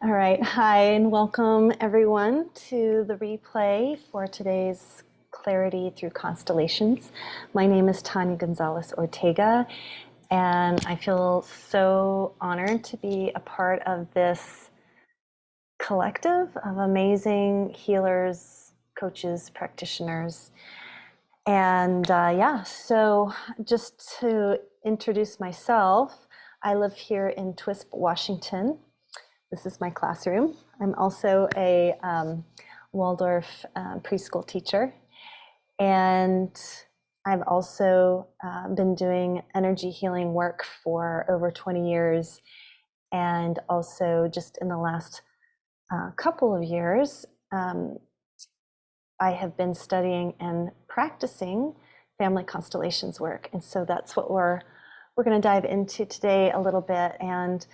All right, hi, and welcome everyone to the replay for today's Clarity through Constellations. My name is Tania Gonzalez Ortega, and I feel so honored to be a part of this collective of amazing healers, coaches, practitioners. And so just to introduce myself, I live here in Twisp, Washington. This is my classroom. I'm also a Waldorf preschool teacher. And I've also been doing energy healing work for over 20 years. And also just in the last couple of years, I have been studying and practicing family constellations work. And so that's what we're going to dive into today a little bit. And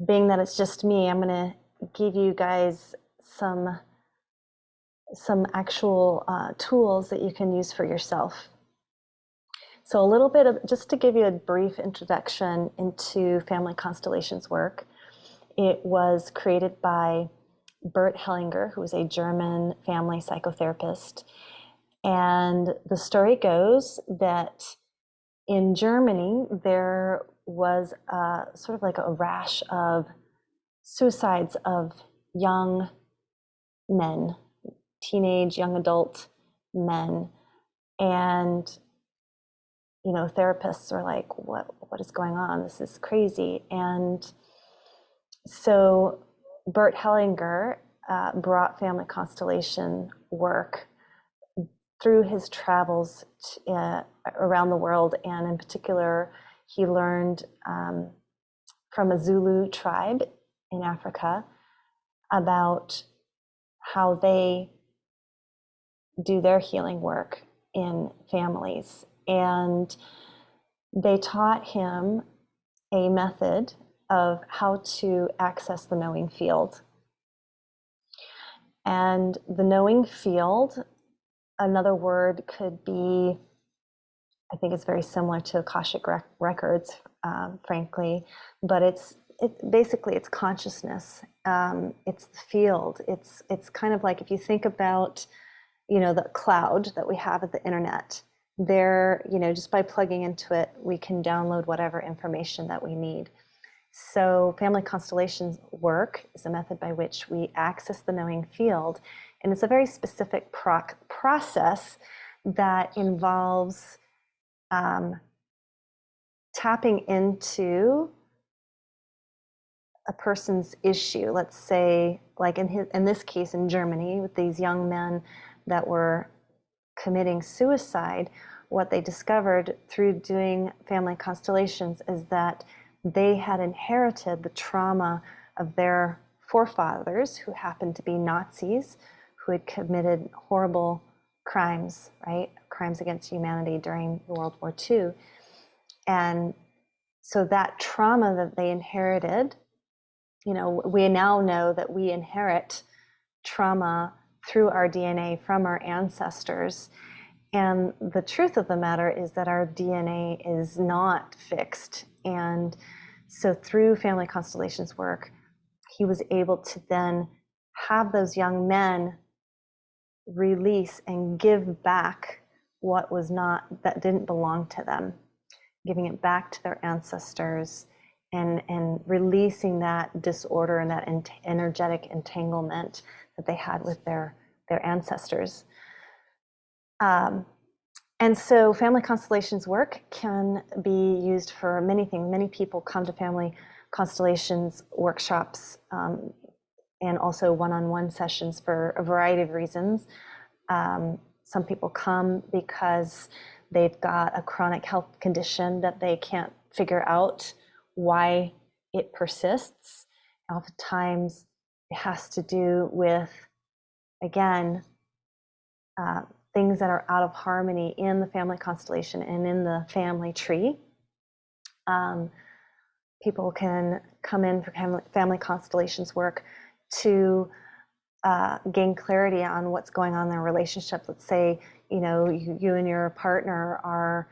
being that it's just me, I'm going to give you guys some actual tools that you can use for yourself. So a little bit of, just to give you a brief introduction into family constellations work. It was created by Bert Hellinger, who was a German family psychotherapist. And the story goes that in Germany, there was sort of like a rash of suicides of young men, teenage, young adult men. And, you know, therapists were like, what is going on? This is crazy. And so Bert Hellinger brought family constellation work through his travels around the world, and in particular, he learned from a Zulu tribe in Africa about how they do their healing work in families. And they taught him a method of how to access the knowing field. And the knowing field, another word could be, I think it's very similar to Akashic records, frankly, but it's basically it's consciousness. It's the field. It's kind of like if you think about, you know, the cloud that we have at the internet. There, you know, just by plugging into it, we can download whatever information that we need. So family constellations work is a method by which we access the knowing field, and it's a very specific process that involves tapping into a person's issue. Let's say, like in this case in Germany, with these young men that were committing suicide, what they discovered through doing family constellations is that they had inherited the trauma of their forefathers, who happened to be Nazis, who had committed horrible crimes, right? Crimes against humanity during World War II. And so that trauma that they inherited, you know, we now know that we inherit trauma through our DNA from our ancestors. And the truth of the matter is that our DNA is not fixed. And so through family constellations work, he was able to then have those young men release and give back what was not, that didn't belong to them, giving it back to their ancestors, and releasing that disorder and that energetic entanglement that they had with their ancestors. And so family constellations work can be used for many things. Many people come to family constellations workshops and also one-on-one sessions for a variety of reasons. Some people come because they've got a chronic health condition that they can't figure out why it persists. Oftentimes it has to do with, again, things that are out of harmony in the family constellation and in the family tree. People can come in for family constellations work to gain clarity on what's going on in their relationship. Let's say, you know, you and your partner are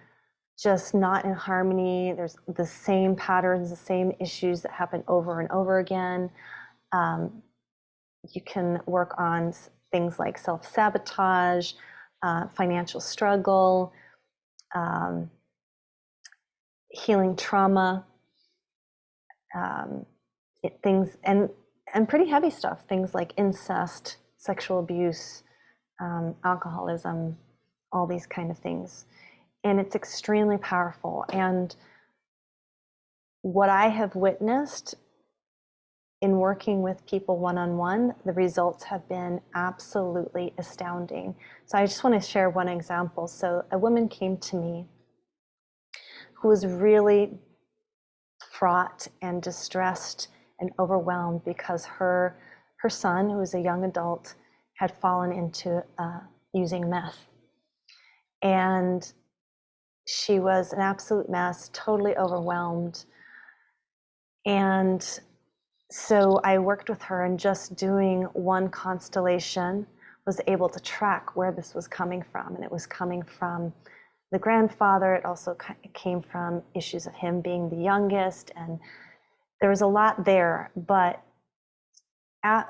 just not in harmony. There's the same patterns, the same issues that happen over and over again. You can work on things like self-sabotage, financial struggle, healing trauma, things, and pretty heavy stuff, things like incest, sexual abuse, alcoholism, all these kind of things. And it's extremely powerful. And what I have witnessed in working with people one-on-one, the results have been absolutely astounding. So I just want to share one example. So a woman came to me who was really fraught and distressed and overwhelmed because her son, who was a young adult, had fallen into using meth. And she was an absolute mess, totally overwhelmed. And so I worked with her, and just doing one constellation was able to track where this was coming from. And it was coming from the grandfather. It also came from issues of him being the youngest. And there was a lot there. But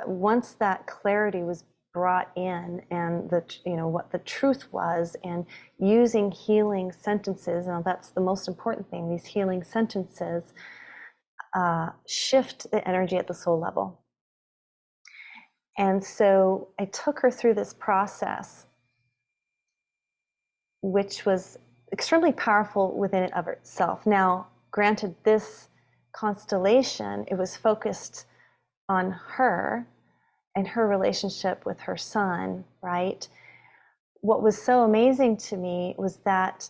once that clarity was brought in, and what the truth was, and using healing sentences, and that's the most important thing, these healing sentences shift the energy at the soul level. And so I took her through this process, which was extremely powerful within and of itself. Now, granted, this constellation, it was focused on her and her relationship with her son, right? What was so amazing to me was that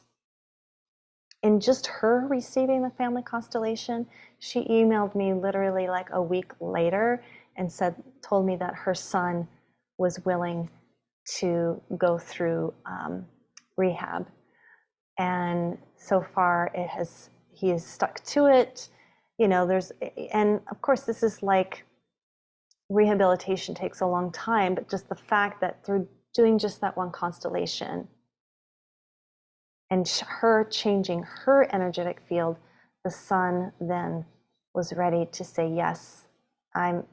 in just her receiving the family constellation, she emailed me literally like a week later and told me that her son was willing to go through rehab. And so far he has stuck to it. And of course this is like, rehabilitation takes a long time, but just the fact that through doing just that one constellation and her changing her energetic field, the son then was ready to say, yes, I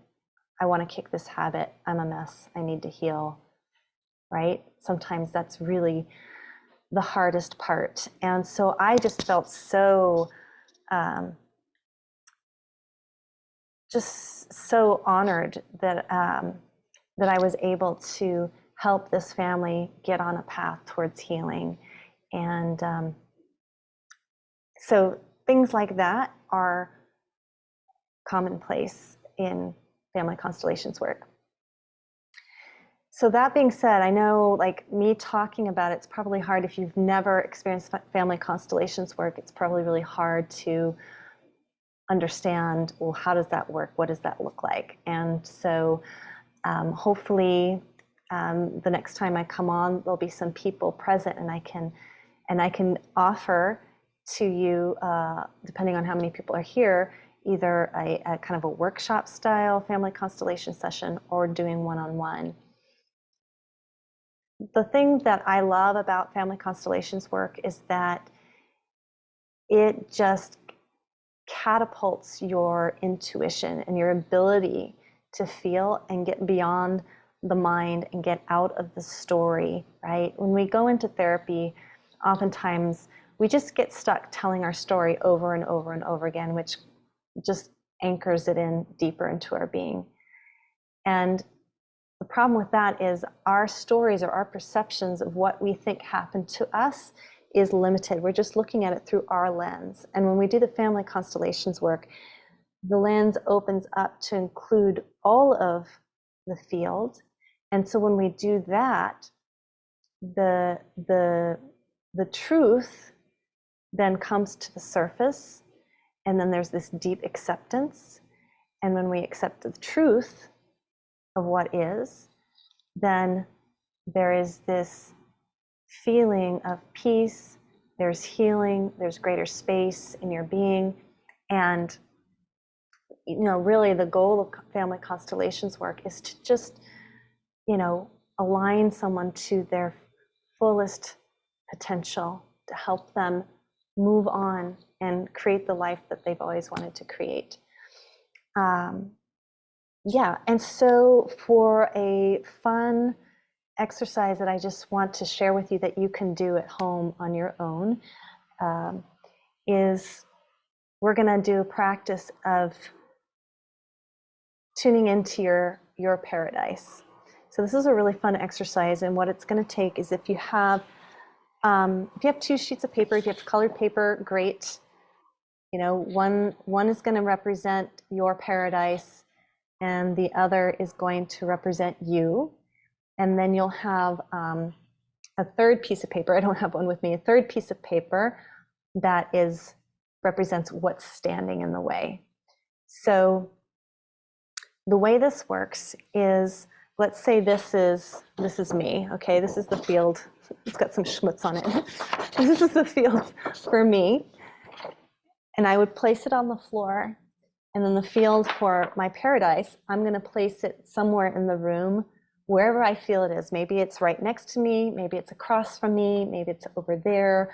want to kick this habit. I'm a mess. I need to heal, right? Sometimes that's really the hardest part. And so I just felt so, just so honored that that I was able to help this family get on a path towards healing. And so things like that are commonplace in family constellations work. So that being said, I know, like, me talking about it's probably hard if you've never experienced family constellations work. It's probably really hard to understand, well, how does that work? What does that look like? And so hopefully the next time I come on, there'll be some people present, and I can offer to you, depending on how many people are here, either a kind of a workshop style family constellation session or doing one-on-one. The thing that I love about family constellations work is that it just catapults your intuition and your ability to feel and get beyond the mind and get out of the story, right? When we go into therapy, oftentimes we just get stuck telling our story over and over and over again, which just anchors it in deeper into our being. And the problem with that is our stories or our perceptions of what we think happened to us is limited. We're just looking at it through our lens. And when we do the family constellations work, the lens opens up to include all of the field. And so when we do that, the truth then comes to the surface, and then there's this deep acceptance. And when we accept the truth of what is, then there is this feeling of peace, there's healing, there's greater space in your being. And really the goal of family constellations work is to just align someone to their fullest potential, to help them move on and create the life that they've always wanted to create. Yeah, and so for a fun exercise that I just want to share with you that you can do at home on your own, is we're going to do a practice of tuning into your paradise. So this is a really fun exercise, and what it's going to take is if you have 2 sheets of paper, if you have colored paper, great. You know, one is going to represent your paradise, and the other is going to represent you. And then you'll have a third piece of paper. I don't have one with me. A third piece of paper that represents what's standing in the way. So the way this works is, let's say this is me. Okay, this is the field. It's got some schmutz on it. This is the field for me. And I would place it on the floor. And then the field for my paradise, I'm going to place it somewhere in the room, wherever I feel it is. Maybe it's right next to me, maybe it's across from me, maybe it's over there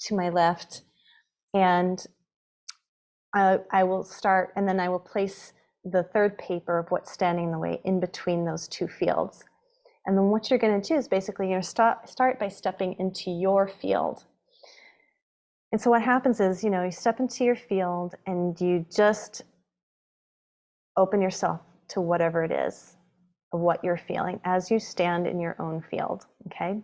to my left. And I will start, and then I will place the third paper of what's standing in the way in between those 2 fields. And then what you're going to do is basically you're start by stepping into your field. And so what happens is, you know, you step into your field and you just open yourself to whatever it is of what you're feeling as you stand in your own field, okay?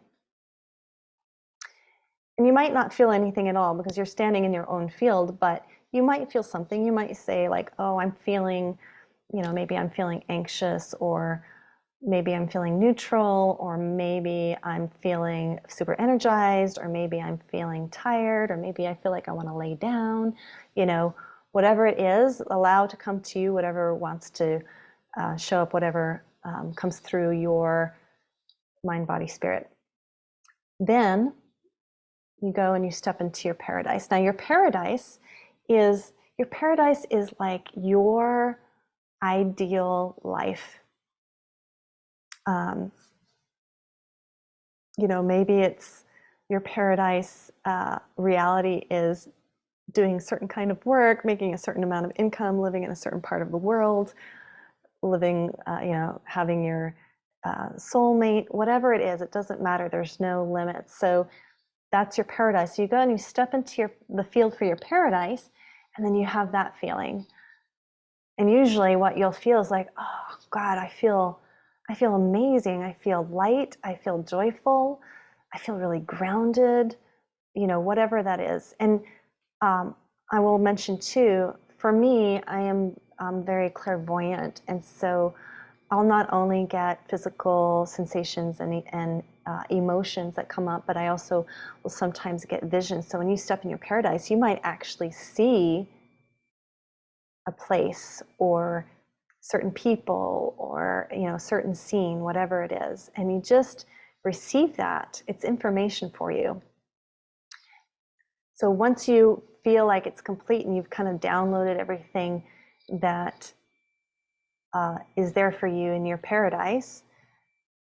And you might not feel anything at all because you're standing in your own field, but you might feel something. You might say like, oh, I'm feeling, you know, maybe I'm feeling anxious, or maybe I'm feeling neutral, or maybe I'm feeling super energized, or maybe I'm feeling tired, or maybe I feel like I want to lay down. You know, whatever it is, allow to come to you, whatever wants to show up, whatever comes through your mind, body, spirit. Then you go and you step into your paradise. Now your paradise is like your ideal life. You know, maybe it's your paradise reality is doing certain kind of work, making a certain amount of income, living in a certain part of the world, living, you know, having your soulmate, whatever it is, it doesn't matter. There's no limits. So that's your paradise. So you go and you step into the field for your paradise, and then you have that feeling. And usually what you'll feel is like, oh God, I feel amazing. I feel light. I feel joyful. I feel really grounded, you know, whatever that is. And I will mention too, for me, I am very clairvoyant. And so I'll not only get physical sensations and emotions that come up, but I also will sometimes get visions. So when you step in your paradise, you might actually see a place or certain people or, you know, certain scene, whatever it is, and you just receive that. It's information for you. So once you feel like it's complete and you've kind of downloaded everything that is there for you in your paradise,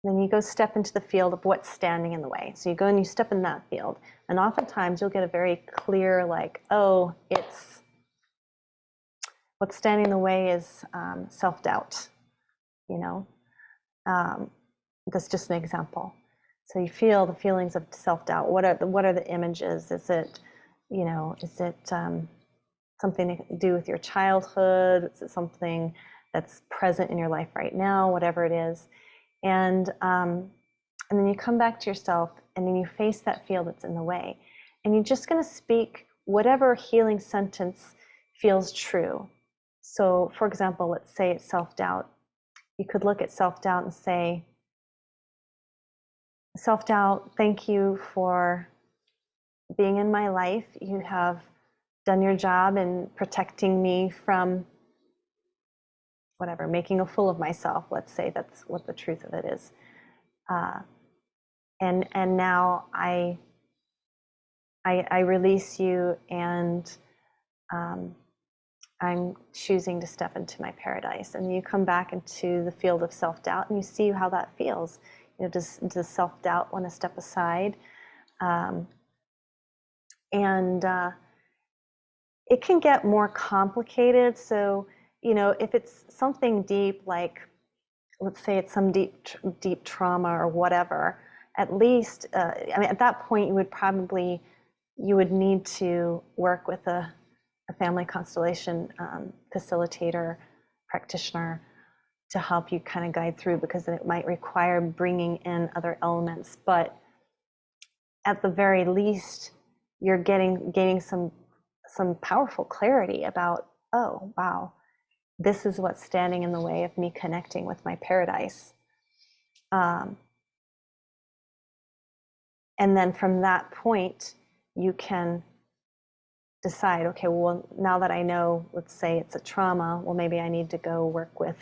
then you go step into the field of what's standing in the way. So you go and you step in that field, and oftentimes you'll get a very clear, like, oh, it's what's standing in the way is self-doubt, you know. That's just an example. So you feel the feelings of self-doubt. What are the images? Is it, you know, is it something to do with your childhood? Is it something that's present in your life right now? Whatever it is, and then you come back to yourself, and then you face that field that's in the way, and you're just going to speak whatever healing sentence feels true. So, for example, let's say it's self-doubt. You could look at self-doubt and say, self-doubt, thank you for being in my life. You have done your job in protecting me from whatever, making a fool of myself. Let's say that's what the truth of it is. And now I release you, and I'm choosing to step into my paradise. And you come back into the field of self-doubt, and you see how that feels. You know, does self-doubt want to step aside? And it can get more complicated. So, if it's something deep, like let's say it's some deep trauma or whatever, at least, at that point you would need to work with a family constellation facilitator, practitioner, to help you kind of guide through, because then it might require bringing in other elements. But at the very least, you're gaining some powerful clarity about, oh, wow, this is what's standing in the way of me connecting with my paradise. And then from that point, you can decide, okay, well, now that I know, let's say it's a trauma, well, maybe I need to go work with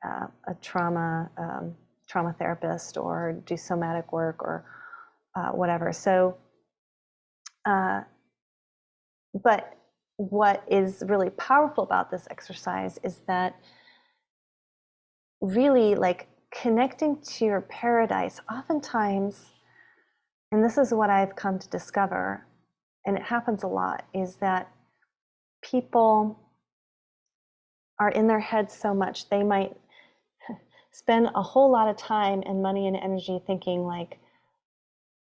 a trauma therapist, or do somatic work, or whatever. So, but what is really powerful about this exercise is that really, like, connecting to your paradise, oftentimes, and this is what I've come to discover, and it happens a lot, is that people are in their heads so much, they might spend a whole lot of time and money and energy thinking like,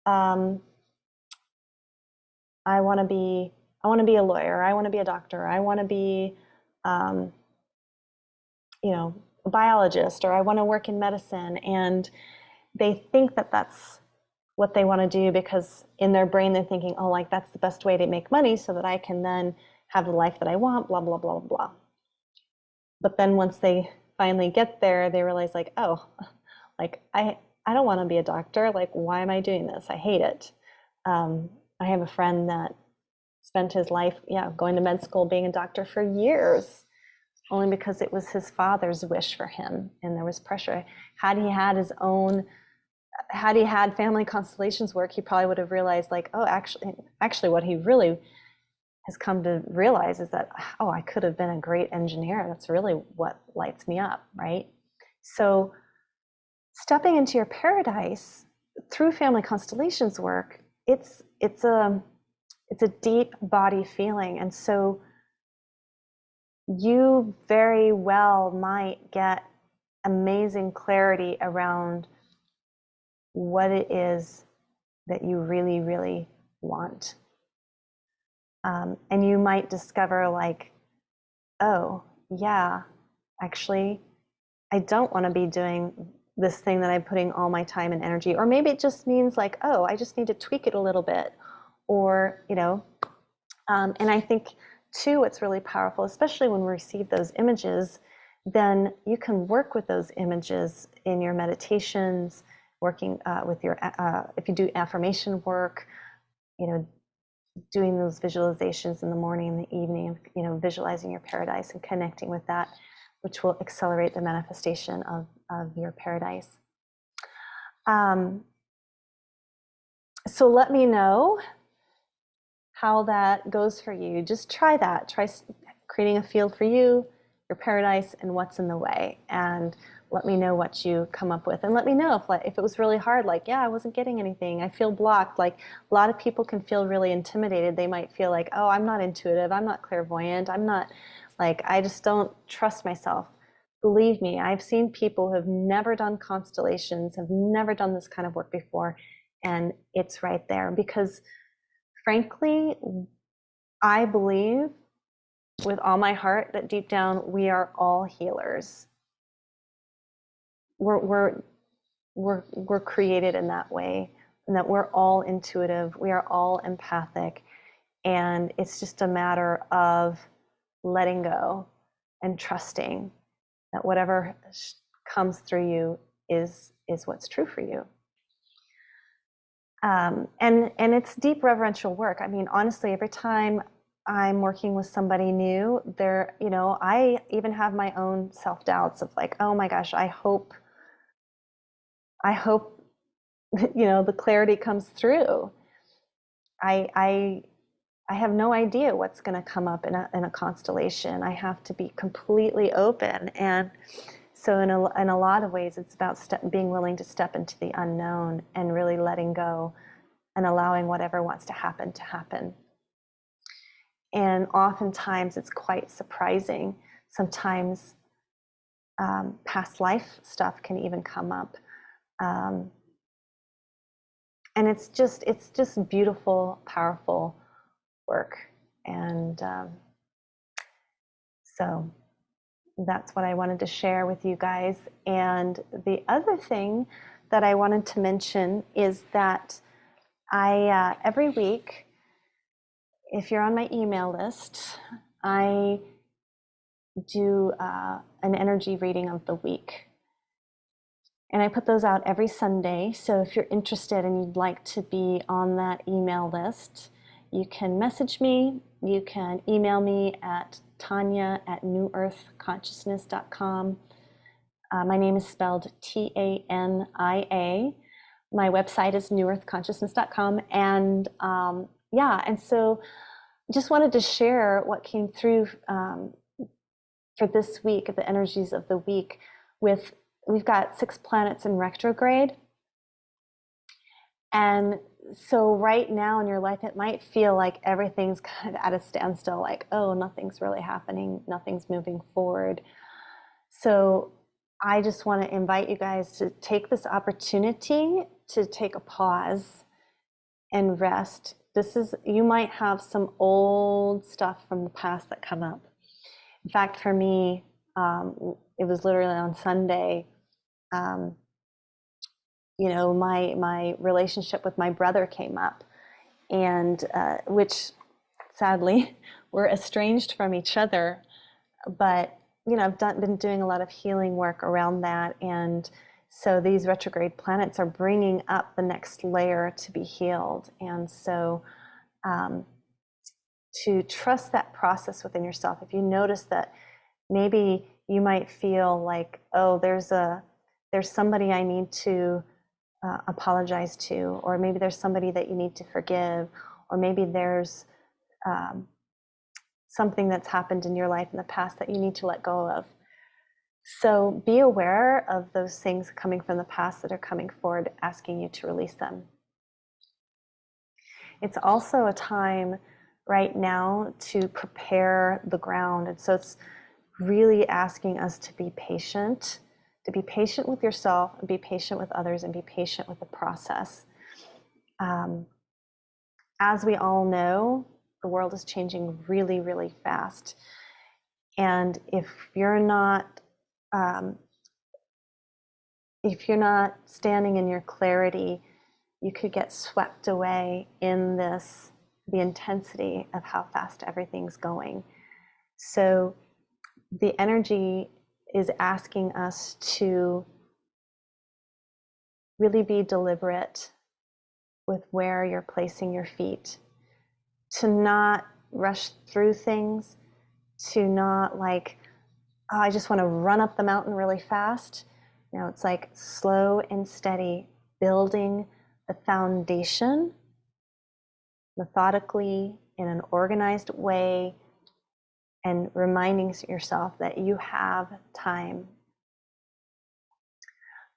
I want to be a lawyer, I want to be a doctor, I want to be, a biologist, or I want to work in medicine. And they think that that's what they want to do, because in their brain they're thinking, oh, like, that's the best way to make money so that I can then have the life that I want, blah, blah, blah, blah. But then once they finally get there, they realize, like, oh, like, I don't want to be a doctor. Like, why am I doing this? I hate it. I have a friend that spent his life, going to med school, being a doctor for years, only because it was his father's wish for him, and there was pressure. Had he had family constellations work, he probably would have realized, like, oh, actually what he really has come to realize is that, oh, I could have been a great engineer. That's really what lights me up, right? So stepping into your paradise through family constellations work, it's a deep body feeling. And so you very well might get amazing clarity around what it is that you really, really want. And you might discover, like, oh, yeah, actually, I don't want to be doing this thing that I'm putting all my time and energy. Or maybe it just means, like, oh, I just need to tweak it a little bit. Or, and I think, too, what's really powerful, especially when we receive those images, then you can work with those images in your meditations, working with your, if you do affirmation work, doing those visualizations in the morning and the evening, visualizing your paradise and connecting with that, which will accelerate the manifestation of your paradise. So let me know how that goes for you. Just try that. Try creating a field for you, your paradise, and what's in the way. And let me know what you come up with. And let me know if it was really hard, like, I wasn't getting anything, I feel blocked. Like, a lot of people can feel really intimidated. They might feel like, oh, I'm not intuitive, I'm not clairvoyant, I'm not, like, I just don't trust myself. Believe me, I've seen people who have never done constellations, have never done this kind of work before, and it's right there. Because frankly, I believe with all my heart that deep down we are all healers. We're created in that way, and that we're all intuitive, we are all empathic, and it's just a matter of letting go and trusting that whatever comes through you is what's true for you. And it's deep reverential work. I mean, honestly, every time I'm working with somebody new, I even have my own self-doubts of, like, oh my gosh, I hope the clarity comes through. I have no idea what's going to come up in a constellation. I have to be completely open. And so in a lot of ways, it's about being willing to step into the unknown and really letting go and allowing whatever wants to happen to happen. And oftentimes it's quite surprising. Sometimes past life stuff can even come up. And it's just beautiful, powerful work. And so that's what I wanted to share with you guys. And the other thing that I wanted to mention is that I, every week, if you're on my email list, I do an energy reading of the week. And I put those out every Sunday. So if you're interested and you'd like to be on that email list, you can message me. You can email me at tania@newearthconsciousness.com. My name is spelled Tania. My website is newearthconsciousness.com. And and so just wanted to share what came through for this week, the energies of the week. We've got 6 planets in retrograde. And so right now in your life, it might feel like everything's kind of at a standstill, like, oh, nothing's really happening, nothing's moving forward. So I just want to invite you guys to take this opportunity to take a pause and rest. You might have some old stuff from the past that come up. In fact, for me, it was literally on Sunday. My relationship with my brother came up, and which sadly we're estranged from each other. But I've been doing a lot of healing work around that, and so these retrograde planets are bringing up the next layer to be healed. And so to trust that process within yourself. If you notice that maybe you might feel like, oh, there's somebody I need to apologize to, or maybe there's somebody that you need to forgive, or maybe there's something that's happened in your life in the past that you need to let go of. So be aware of those things coming from the past that are coming forward, asking you to release them. It's also a time right now to prepare the ground. And so it's really asking us to be patient with yourself, and be patient with others, and be patient with the process. As we all know, the world is changing really, really fast. And if you're not standing in your clarity, you could get swept away in the intensity of how fast everything's going. So the energy is asking us to really be deliberate with where you're placing your feet, to not rush through things, to not like, oh, I just want to run up the mountain really fast. It's like slow and steady, building the foundation methodically in an organized way, and reminding yourself that you have time.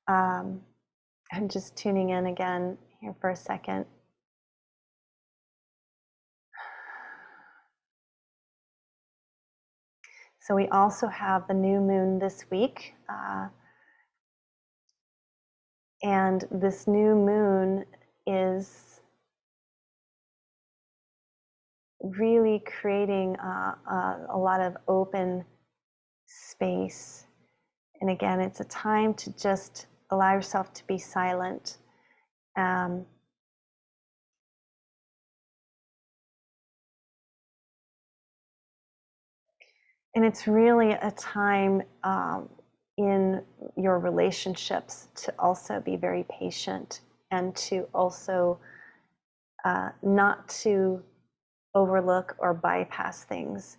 I'm just tuning in again here for a second. So we also have the new moon this week. And this new moon is really creating a lot of open space. And again, it's a time to just allow yourself to be silent. And it's really a time in your relationships to also be very patient, and to also not to overlook or bypass things.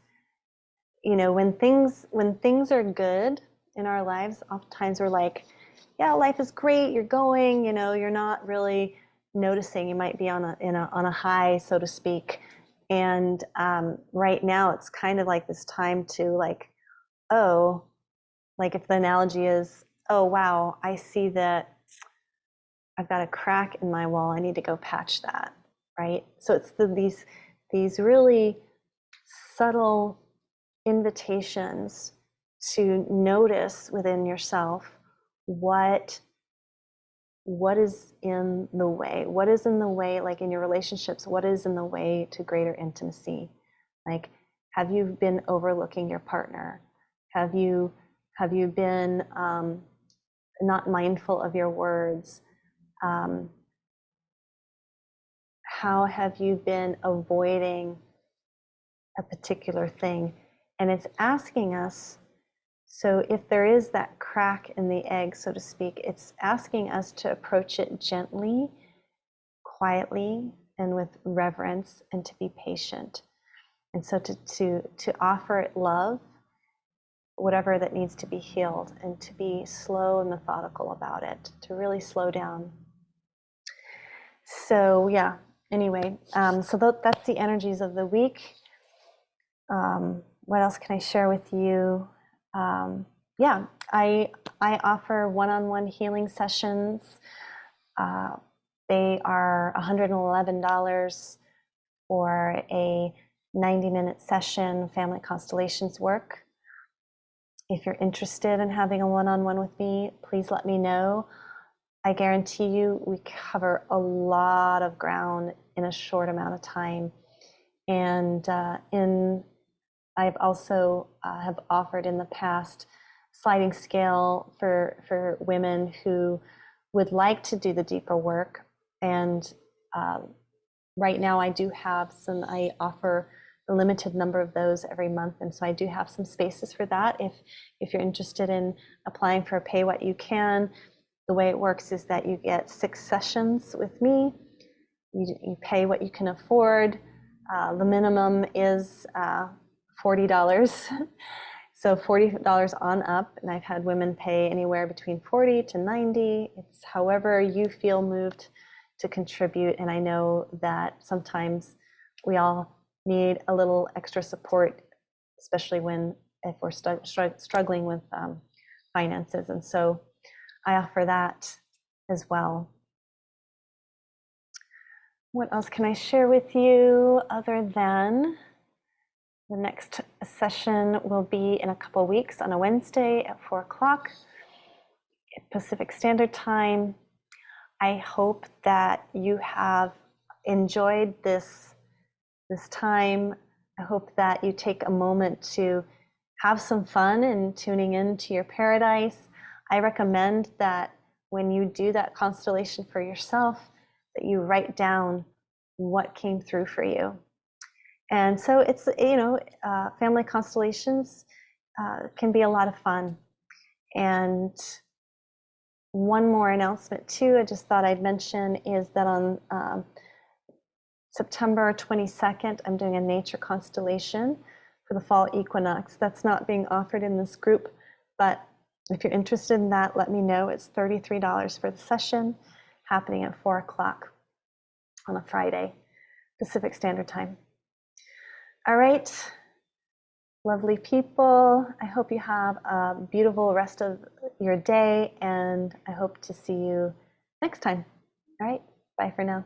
When things are good in our lives, oftentimes we're like, yeah, life is great, you're going, you're not really noticing. You might be on a high, so to speak. And right now it's kind of like this time to like, oh, like if the analogy is, oh, wow, I see that I've got a crack in my wall, I need to go patch that, right? So it's these really subtle invitations to notice within yourself what is in the way. What is in the way, like in your relationships, what is in the way to greater intimacy? Like, have you been overlooking your partner? Have you been not mindful of your words? How have you been avoiding a particular thing? And it's asking us, so if there is that crack in the egg, so to speak, it's asking us to approach it gently, quietly, and with reverence, and to be patient. And so to offer it love, whatever that needs to be healed, and to be slow and methodical about it, to really slow down. So yeah, anyway, so that's the energies of the week. What else can I share with you? Yeah, I offer one-on-one healing sessions. They are $111 for a 90-minute session, family constellations work. If you're interested in having a one-on-one with me, please let me know. I guarantee you we cover a lot of ground in a short amount of time. And I've also have offered in the past sliding scale for women who would like to do the deeper work. And right now I do have some, I offer a limited number of those every month. And so I do have some spaces for that. If you're interested in applying for a pay what you can, the way it works is that you get 6 sessions with me. You pay what you can afford. The minimum is $40. So $40 on up, and I've had women pay anywhere between $40 to $90. It's however you feel moved to contribute, and I know that sometimes we all need a little extra support, especially if we're struggling with finances, and so I offer that as well. What else can I share with you other than the next session will be in a couple of weeks on a Wednesday at 4 o'clock Pacific Standard Time. I hope that you have enjoyed this time. I hope that you take a moment to have some fun in tuning into your paradise. I recommend that when you do that constellation for yourself, that you write down what came through for you. And so it's, family constellations can be a lot of fun. And one more announcement too, I just thought I'd mention, is that on September 22nd, I'm doing a nature constellation for the fall equinox. That's not being offered in this group, but if you're interested in that, let me know. It's $33 for the session, happening at 4 o'clock on a Friday, Pacific Standard Time. All right, lovely people. I hope you have a beautiful rest of your day, and I hope to see you next time. All right, bye for now.